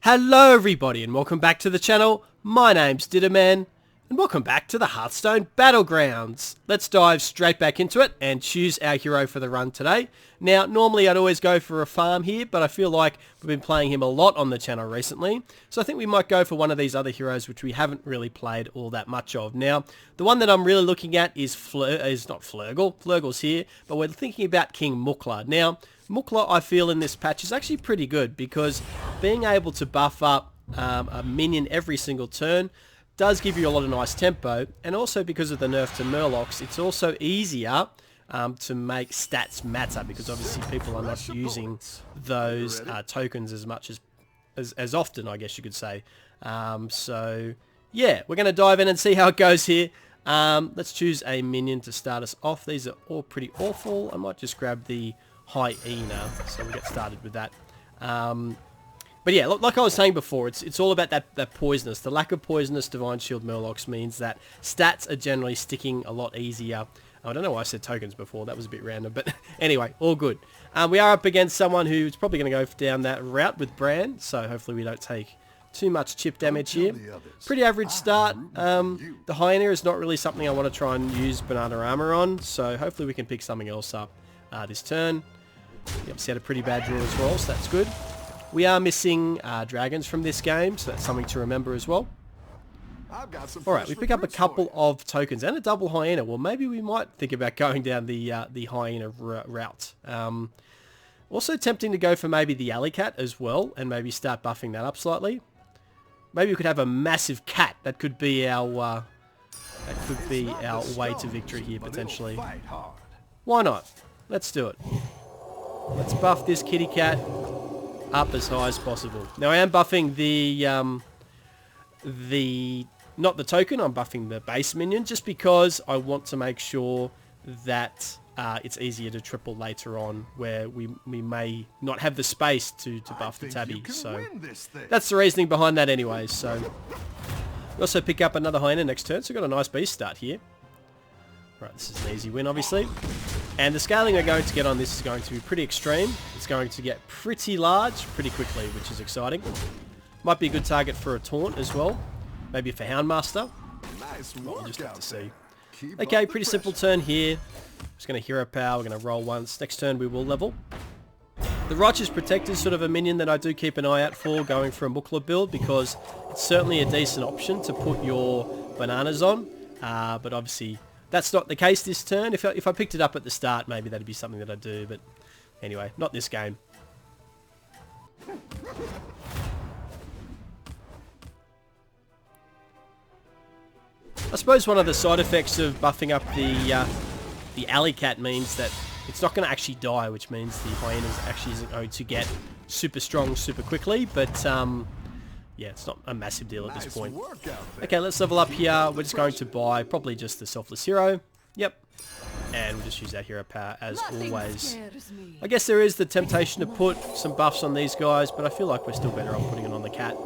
Hello everybody and welcome back to the channel. My name's Didaman and welcome back to the Hearthstone Battlegrounds. Let's dive straight back into it and choose our hero for the run today. Now normally I'd always go for a farm here, but I feel like we've been playing him a lot on the channel recently. So I think we might go for one of these other heroes which we haven't really played all that much of. Now the one that I'm really looking at is not Flurgle. Flurgle's here, but we're thinking about King Mukla. Now Mukla, I feel in this patch is actually pretty good because being able to buff up a minion every single turn does give you a lot of nice tempo, and also because of the nerf to Murlocs, it's also easier to make stats matter because obviously people are not using those tokens as much as often, I guess you could say. So yeah, we're going to dive in and see how it goes here. Let's choose a minion to start us off. These are all pretty awful. I might just grab the hyena, so we'll get started with that. But yeah, like I was saying before, it's all about that poisonous. The lack of poisonous Divine Shield Murlocs means that stats are generally sticking a lot easier. I don't know why I said tokens before, that was a bit random, but anyway, all good. We are up against someone who's probably going to go down that route with Bran, so hopefully we don't take too much chip damage here. Pretty average start. The hyena is not really something I want to try and use banana armor on, so hopefully we can pick something else up this turn. We obviously had a pretty bad draw as well, so that's good. We are missing dragons from this game, so that's something to remember as well. Alright, we pick up a couple of tokens and a double hyena. Well, maybe we might think about going down the hyena route. Also tempting to go for maybe the alley cat as well, and maybe start buffing that up slightly. Maybe we could have a massive cat. That could be our way to victory here, potentially. Why not? Let's do it. Let's buff this kitty cat up as high as possible. Now I am buffing not the token, I'm buffing the base minion just because I want to make sure that it's easier to triple later on where we may not have the space to buff the tabby. So that's the reasoning behind that anyway. So we also pick up another hyena next turn, so we've got a nice beast start here. Right, this is an easy win obviously. And the scaling we're going to get on this is going to be pretty extreme. It's going to get pretty large pretty quickly, which is exciting. Might be a good target for a taunt as well. Maybe for Houndmaster. We'll just have to see. Okay, pretty simple turn here. Just going to hero power. We're going to roll once. Next turn we will level. The Righteous Protector is sort of a minion that I do keep an eye out for going for a Mukla build because it's certainly a decent option to put your bananas on. But obviously that's not the case this turn. If I picked it up at the start, maybe that'd be something that I'd do. But anyway, not this game. I suppose one of the side effects of buffing up the alley cat means that it's not going to actually die, which means the hyena actually isn't going to get super strong super quickly. But yeah, it's not a massive deal at this point. Okay, let's level up here. We're just going to buy probably just the Selfless Hero. Yep. And we'll just use our hero power as always. I guess there is the temptation to put some buffs on these guys, but I feel like we're still better off putting it on the cat.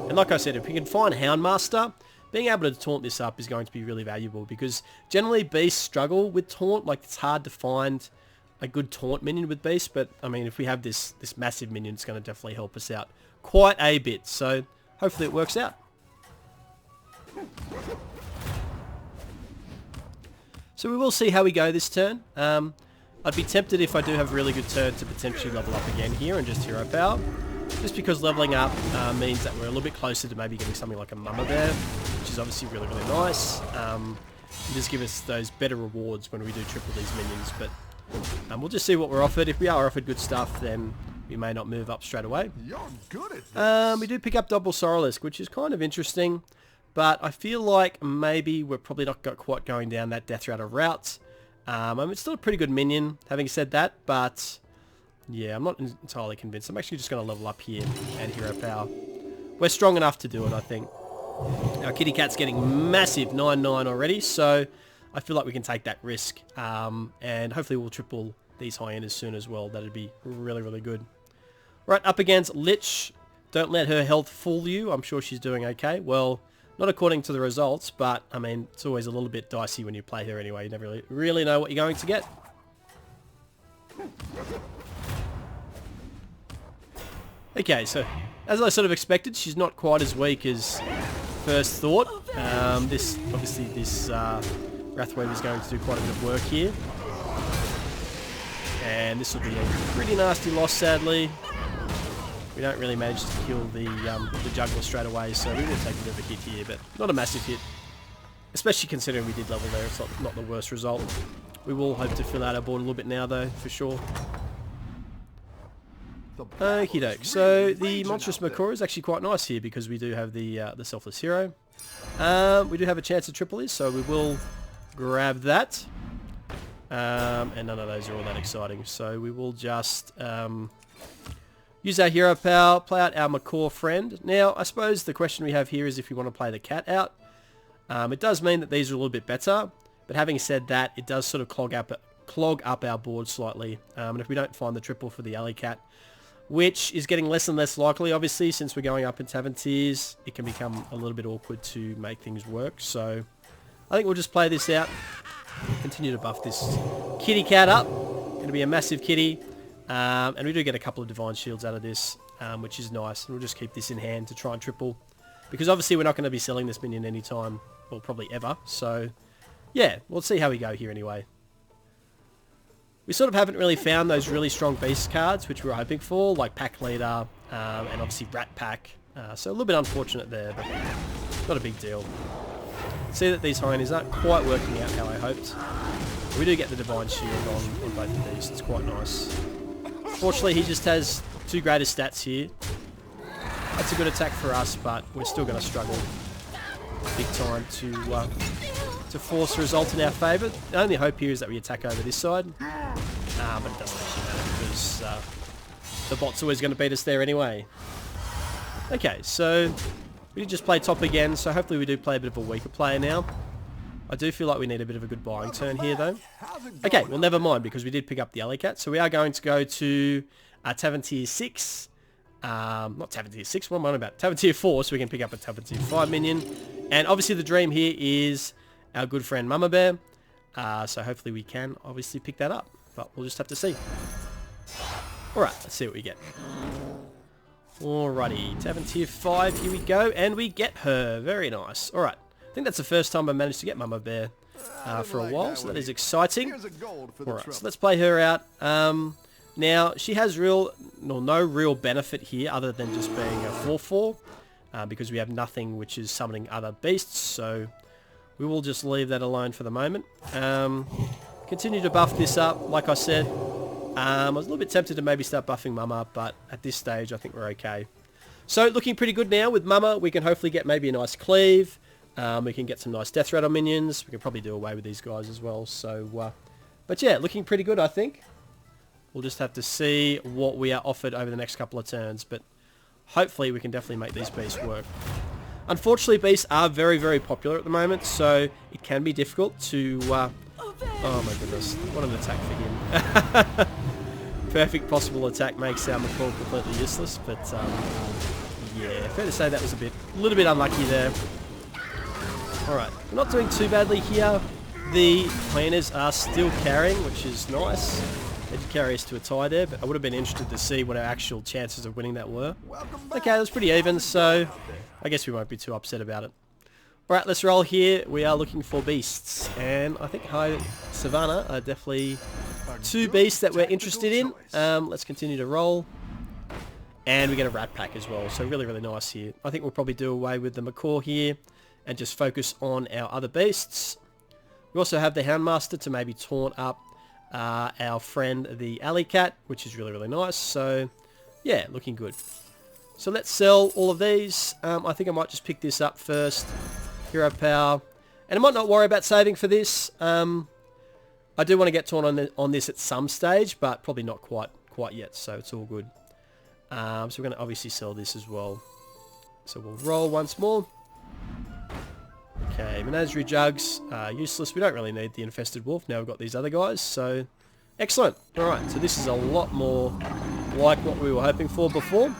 And like I said, if we can find Houndmaster, being able to taunt this up is going to be really valuable because generally beasts struggle with taunt. Like it's hard to find a good taunt minion with beasts, but I mean if we have this massive minion, it's going to definitely help us out quite a bit. So hopefully it works out. So we will see how we go this turn. I'd be tempted if I do have a really good turn to potentially level up again here and just hero power. Just because leveling up means that we're a little bit closer to maybe getting something like a mama there, which is obviously really, really nice. And just give us those better rewards when we do triple these minions. But we'll just see what we're offered. If we are offered good stuff, then we may not move up straight away. We do pick up double Sorrelisk, which is kind of interesting. But I feel like maybe we're probably not quite going down that Death Router route. I mean, it's still a pretty good minion, having said that, but yeah, I'm not entirely convinced. I'm actually just going to level up here and hero power. We're strong enough to do it, I think. Our kitty cat's getting massive 9-9 already, so I feel like we can take that risk. And hopefully we'll triple these hyenas soon as well. That'd be really, really good. Right, up against Lich. Don't let her health fool you. I'm sure she's doing okay. Well, not according to the results, but I mean, it's always a little bit dicey when you play her anyway. You never really know what you're going to get. Okay, so as I sort of expected, she's not quite as weak as first thought. This Wrathwave is going to do quite a bit of work here. And this will be a pretty nasty loss, sadly. We don't really manage to kill the juggler straight away, so we will take a bit of a hit here, but not a massive hit. Especially considering we did level there, it's not the worst result. We will hope to fill out our board a little bit now, though, for sure. Okie doke. So the Monstrous Mukla is actually quite nice here because we do have the Selfless Hero. We do have a chance to triple this, so we will grab that. And none of those are all that exciting, so we will just use our hero power, play out our Mukla friend. Now, I suppose the question we have here is if we want to play the cat out. It does mean that these are a little bit better, but having said that, it does sort of clog up our board slightly. And if we don't find the triple for the alley cat, which is getting less and less likely, obviously, since we're going up in tavern tiers, it can become a little bit awkward to make things work. So I think we'll just play this out, continue to buff this kitty cat up. Going to be a massive kitty, and we do get a couple of divine shields out of this, which is nice. And we'll just keep this in hand to try and triple, because obviously we're not going to be selling this minion anytime, well, probably ever. So yeah, we'll see how we go here anyway. We sort of haven't really found those really strong beast cards, which we were hoping for, like Pack Leader, and obviously Rat Pack. So a little bit unfortunate there, but not a big deal. See that these hyenas aren't quite working out how I hoped. We do get the Divine Shield on both of these. It's quite nice. Fortunately, he just has 2 greater stats here. That's a good attack for us, but we're still going to struggle big time to force a result in our favour. The only hope here is that we attack over this side, but it doesn't actually matter because the bot's always going to beat us there anyway. Okay, so we did just play top again, so hopefully we do play a bit of a weaker player now. I do feel like we need a bit of a good buying turn here though. Okay, well never mind, because we did pick up the alley cat, so we are going to go to Tavern Tier 6. Not Tavern Tier 6, what am I on about? Tavern Tier 4, so we can pick up a Tavern Tier 5 minion. And obviously the dream here is our good friend Mama Bear. So hopefully we can obviously pick that up, but we'll just have to see. Alright, let's see what we get. Alrighty, Tavern Tier 5, here we go, and we get her. Very nice. Alright, I think that's the first time I managed to get Mama Bear for a while, so that is exciting. Alright, so let's play her out. Now, she has no real benefit here other than just being a 4/4, because we have nothing which is summoning other beasts, so we will just leave that alone for the moment. Continue to buff this up, like I said. I was a little bit tempted to maybe start buffing Mama, but at this stage I think we're okay. So looking pretty good now with Mama. We can hopefully get maybe a nice cleave. We can get some nice death rattle minions. We can probably do away with these guys as well. So, but yeah, looking pretty good I think. We'll just have to see what we are offered over the next couple of turns, but hopefully we can definitely make these beasts work. Unfortunately, beasts are very, very popular at the moment, so it can be difficult to... oh my goodness, what an attack for him. Perfect possible attack makes our Mukla completely useless, but yeah, fair to say that was a little bit unlucky there. Alright, we're not doing too badly here. The hyenas are still carrying, which is nice. They did carry us to a tie there, but I would have been interested to see what our actual chances of winning that were. Okay, that was pretty even, so I guess we won't be too upset about it. Alright, let's roll here. We are looking for beasts, and I think High Savannah are definitely 2 beasts that we're interested in. Let's continue to roll. And we get a Rat Pack as well, so really, really nice here. I think we'll probably do away with the Mukla here and just focus on our other beasts. We also have the Houndmaster to maybe taunt up our friend the Alley Cat, which is really, really nice. So yeah, looking good. So let's sell all of these. I think I might just pick this up first. Hero Power. And I might not worry about saving for this. I do want to get taunt on this at some stage, but probably not quite yet, so it's all good. So we're going to obviously sell this as well. So we'll roll once more. Okay, Menagerie Jugs, useless. We don't really need the Infested Wolf. Now we've got these other guys, so excellent. Alright, so this is a lot more like what we were hoping for before.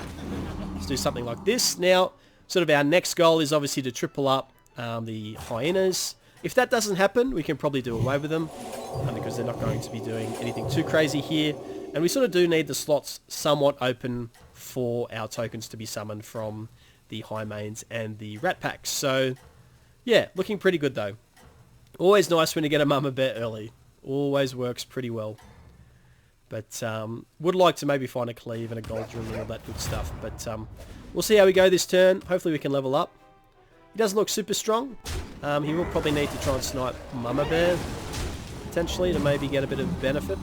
Let's do something like this. Now, sort of our next goal is obviously to triple up the hyenas. If that doesn't happen, we can probably do away with them, because they're not going to be doing anything too crazy here. And we sort of do need the slots somewhat open for our tokens to be summoned from the high mains and the rat packs. So, yeah, looking pretty good though. Always nice when you get a Mama Bear early. Always works pretty well. But would like to maybe find a cleave and a gold drum and all that good stuff. But we'll see how we go this turn. Hopefully we can level up. He doesn't look super strong. He will probably need to try and snipe Mama Bear, potentially, to maybe get a bit of benefit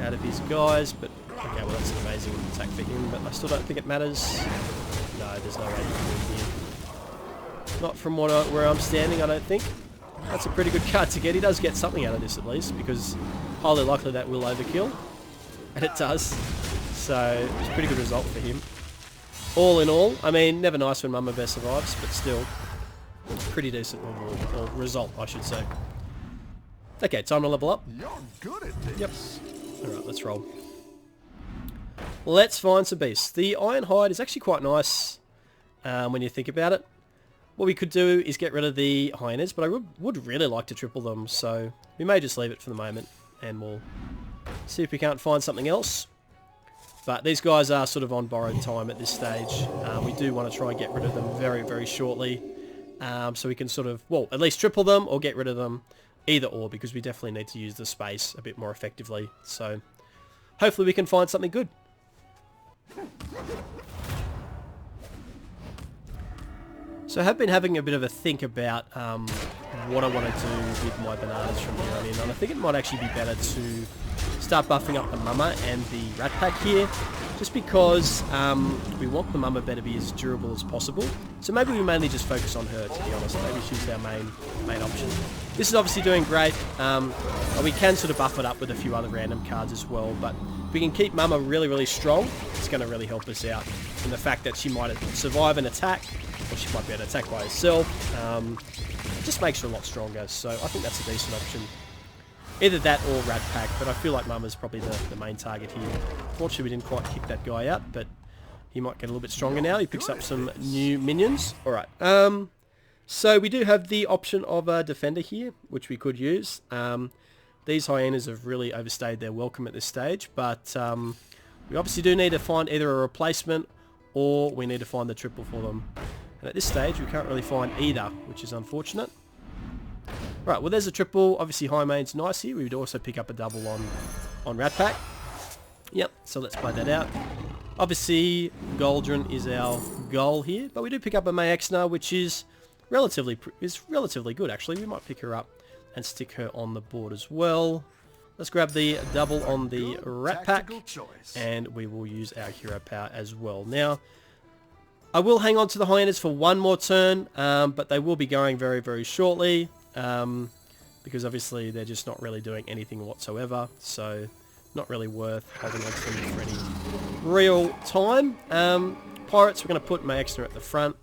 out of his guys. But, okay, well that's an amazing attack for him, but I still don't think it matters. No, there's no way you can win here. Not from where I'm standing, I don't think. That's a pretty good card to get. He does get something out of this at least, because highly likely that will overkill. And it does. So, it's a pretty good result for him. All in all, I mean, never nice when Mama Bear survives, but still, pretty decent reward, or result, I should say. Okay, time to level up. You're good at this. Yep. Alright, let's roll. Let's find some beasts. The Iron Hide is actually quite nice when you think about it. What we could do is get rid of the hyenas, but I would really like to triple them, so we may just leave it for the moment, and we'll see if we can't find something else. But these guys are sort of on borrowed time at this stage. We do want to try and get rid of them very, very shortly, so we can sort of, well, at least triple them or get rid of them, either or, because we definitely need to use the space a bit more effectively. So hopefully we can find something good. So I have been having a bit of a think about what I want to do with my bananas from here on in, and I think it might actually be better to start buffing up the Mama and the Rat Pack here, just because we want the Mama Bear to be as durable as possible. So maybe we mainly just focus on her, to be honest. Maybe she's our main option. This is obviously doing great. We can sort of buff it up with a few other random cards as well, but if we can keep Mama really, really strong, it's going to really help us out. And the fact that she might survive an attack, or she might be able to attack by herself, it just makes her a lot stronger. So I think that's a decent option. Either that or Rat Pack, but I feel like Mama's probably the main target here. Fortunately, we didn't quite kick that guy out, but he might get a little bit stronger now. He picks up some new minions. Alright, so we do have the option of a Defender here, which we could use. These hyenas have really overstayed their welcome at this stage, but we obviously do need to find either a replacement or we need to find the triple for them. And at this stage, we can't really find either, which is unfortunate. Right, well there's a triple. Obviously high main's nice here. We would also pick up a double on Rat Pack. Yep, so let's play that out. Obviously, Goldrun is our goal here, but we do pick up a Mayexna, which is relatively good actually. We might pick her up and stick her on the board as well. Let's grab the double on the Rat Pack, and we will use our hero power as well. Now, I will hang on to the hyenas for one more turn, but they will be going very, very shortly, because obviously they're just not really doing anything whatsoever, so not really worth holding on to them for any real time. Pirates, we're going to put Mayexna at the front,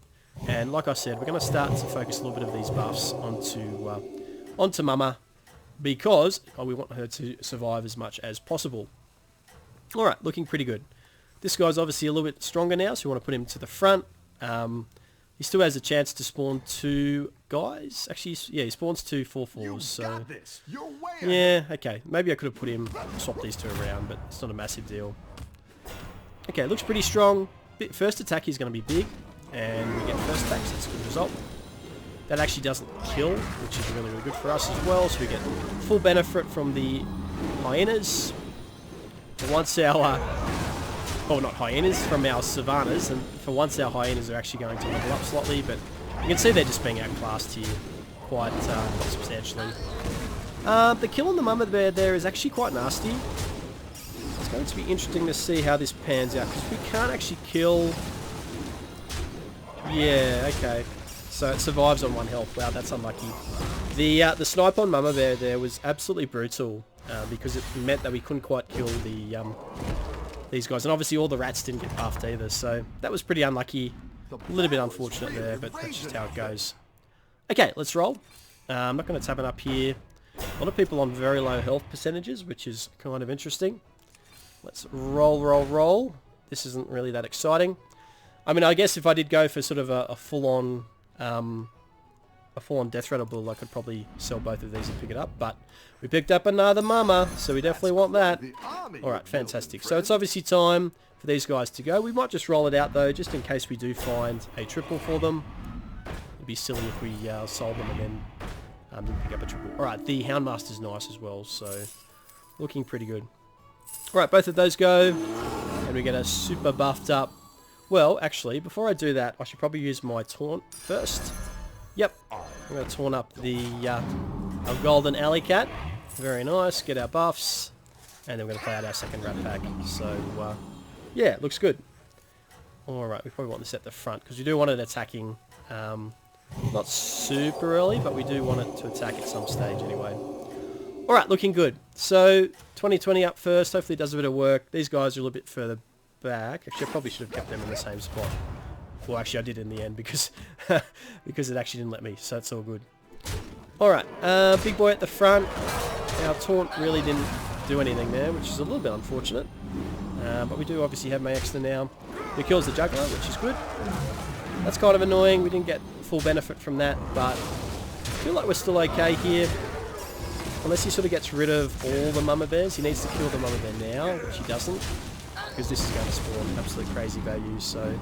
and like I said, we're going to start to focus a little bit of these buffs onto Mama, because we want her to survive as much as possible. Alright, looking pretty good. This guy's obviously a little bit stronger now, so we want to put him to the front. He still has a chance to spawn 2 guys. Actually, yeah, he spawns 2 4/4s, so... yeah, okay. Maybe I could have put him, swap these 2 around, but it's not a massive deal. Okay, looks pretty strong. First attack is going to be big, and we get first attack, so that's a good result. That actually doesn't kill, which is really, really good for us as well, so we get full benefit from the hyenas. For once our... well, not hyenas, from our savannas, and for once our hyenas are actually going to level up slightly, but you can see they're just being outclassed here quite substantially. The kill on the Mama Bear there is actually quite nasty. It's going to be interesting to see how this pans out, because we can't actually kill... yeah, okay. So it survives on 1 health. Wow, that's unlucky. The snipe on Mama Bear there was absolutely brutal, because it meant that we couldn't quite kill these guys. And obviously all the rats didn't get buffed either, so that was pretty unlucky. A little bit unfortunate there, but that's just how it goes. Okay, let's roll. I'm not going to tab it up here. A lot of people on very low health percentages, which is kind of interesting. Let's roll. This isn't really that exciting. I mean, I guess if I did go for sort of a full-on a full-on Death Rattle build, I could probably sell both of these and pick it up, but we picked up another mama, so we definitely want that. Alright, fantastic. So it's obviously time for these guys to go. We might just roll it out though, just in case we do find a triple for them. It'd be silly if we sold them and then didn't pick up a triple. Alright, the Houndmaster's nice as well, so looking pretty good. Alright, both of those go, and we get a super buffed up. Well, actually, before I do that, I should probably use my taunt first. Yep, I'm going to taunt up the our golden alley cat. Very nice, get our buffs, and then we're going to play out our second rat pack. So, yeah, looks good. Alright, we probably want this at the front, because we do want it attacking, not super early, but we do want it to attack at some stage anyway. Alright, looking good. So, 2020 up first, hopefully it does a bit of work. These guys are a little bit further back. Actually, I probably should have kept them in the same spot. Well, actually, I did in the end because because it actually didn't let me, so it's all good. Alright, big boy at the front. Our taunt really didn't do anything there, which is a little bit unfortunate. But we do obviously have Maexner now, who kills the juggler, which is good. That's kind of annoying. We didn't get full benefit from that, but I feel like we're still okay here. Unless he sort of gets rid of all the mama bears. He needs to kill the mama bear now, which he doesn't, because this is going to spawn absolute crazy values, so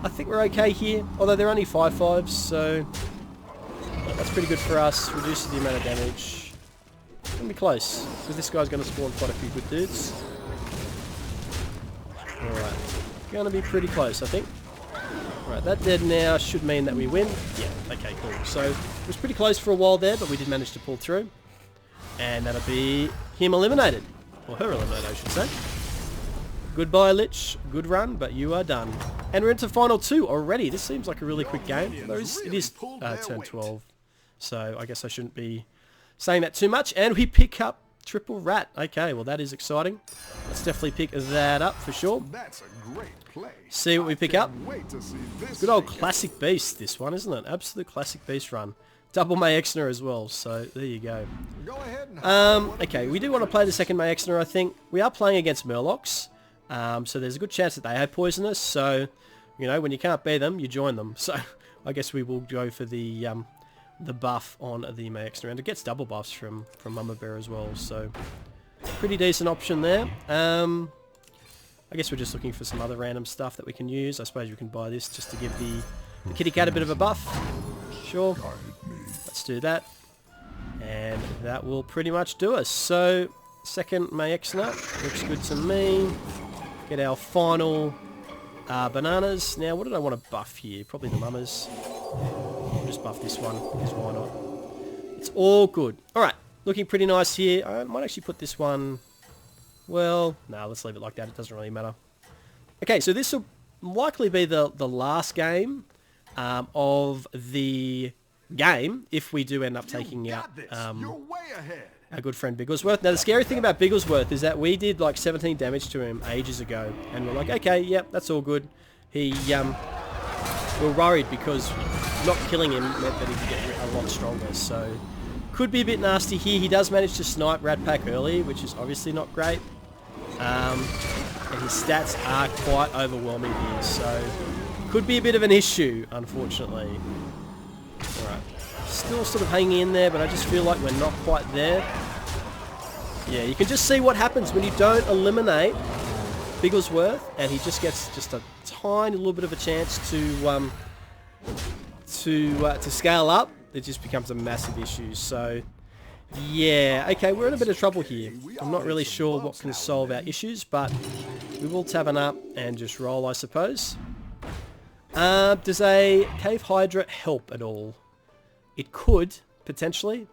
I think we're okay here, although they're only 5/5s, so that's pretty good for us. Reduces the amount of damage. It's going to be close, because this guy's going to spawn quite a few good dudes. Alright, going to be pretty close, I think. Alright, that dead now should mean that we win. Yeah, okay, cool. So, it was pretty close for a while there, but we did manage to pull through. And that'll be him eliminated. Or her eliminated, I should say. Goodbye, Lich. Good run, but you are done. And we're into Final 2 already. This seems like a really quick game. It is turn 12. So I guess I shouldn't be saying that too much. And we pick up triple rat. Okay, well that is exciting. Let's definitely pick that up for sure. That's a great play. See what we pick up. Good old classic beast, this one, isn't it? Absolute classic beast run. Double Maexner as well, so there you go. Okay, we do want to play the second Maexner, I think. We are playing against Murlocs. So there's a good chance that they have poisonous, so, you know, when you can't beat them, you join them. So, I guess we will go for the buff on the Maexner, and it gets double buffs from Mama Bear as well, so pretty decent option there. I guess we're just looking for some other random stuff that we can use. I suppose we can buy this just to give the kitty cat a bit of a buff. Sure, let's do that, and that will pretty much do us. So, second Maexner, looks good to me. Get our final bananas. Now, what did I want to buff here? Probably the mamas. I'll just buff this one, because why not? It's all good. Alright, looking pretty nice here. I might actually put this one... Well, no, let's leave it like that. It doesn't really matter. Okay, so this will likely be the last game of the game, if we do end up taking out our good friend Bigglesworth. Now, the scary thing about Bigglesworth is that we did like 17 damage to him ages ago, and we're like, okay, yep, that's all good. We were worried because not killing him meant that he could get a lot stronger, so could be a bit nasty here. He does manage to snipe Rat Pack early, which is obviously not great, and his stats are quite overwhelming here, so could be a bit of an issue, unfortunately. Alright. Still sort of hanging in there, but I just feel like we're not quite there. Yeah, you can just see what happens when you don't eliminate Bigglesworth, and he just gets just a tiny little bit of a chance to scale up. It just becomes a massive issue. So, yeah, okay, we're in a bit of trouble here. I'm not really sure what can solve our issues, but we will taven up and just roll, I suppose. Does a Cave Hydra help at all? It could, potentially.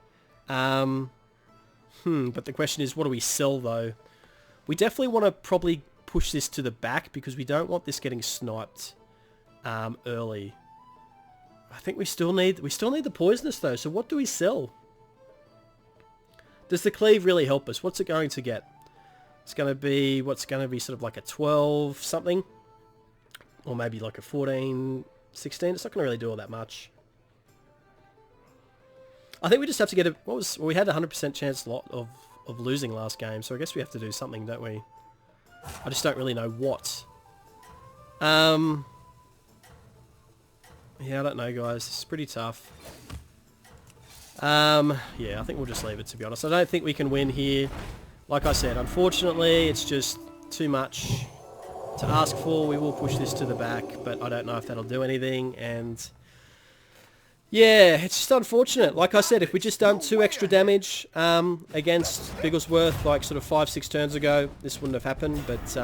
But the question is, what do we sell, though? We definitely want to probably push this to the back, because we don't want this getting sniped early. I think we still need the poisonous, though, so what do we sell? Does the cleave really help us? What's it going to get? It's going to be, what's going to be sort of like a 12 something? Or maybe like a 14, 16. It's not going to really do all that much. I think we just have to get a... we had a 100% chance of losing last game, so I guess we have to do something, don't we? I just don't really know what. Yeah, I don't know, guys. It's pretty tough. Yeah, I think we'll just leave it, to be honest. I don't think we can win here. Like I said, unfortunately, it's just too much to ask for. We will push this to the back, but I don't know if that'll do anything. And yeah, it's just unfortunate. Like I said, if we just done 2 extra damage against Bigglesworth like sort of 5-6 turns ago, this wouldn't have happened. But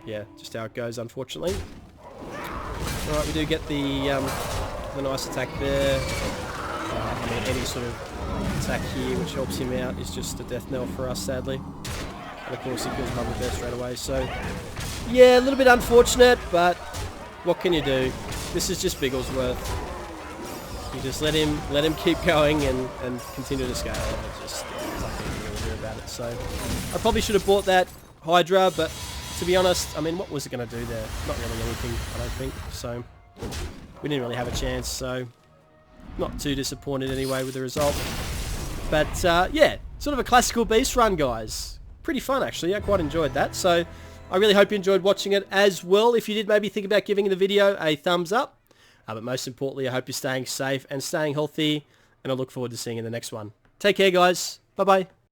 yeah, just how it goes, unfortunately. Alright, we do get the nice attack there. I mean, any sort of attack here which helps him out is just a death knell for us, sadly. And of course he kills Mother Bear straight away, so yeah, a little bit unfortunate, but what can you do? This is just Bigglesworth. You just let him keep going and continue to scale. It just, there's nothing you can really do about it. So I probably should have bought that Hydra, but to be honest, I mean, what was it going to do there? Not really anything, I don't think. So we didn't really have a chance, so not too disappointed anyway with the result. But yeah, sort of a classical beast run, guys. Pretty fun, actually. I quite enjoyed that. So I really hope you enjoyed watching it as well. If you did, maybe think about giving the video a thumbs up. But most importantly, I hope you're staying safe and staying healthy. And I look forward to seeing you in the next one. Take care, guys. Bye-bye.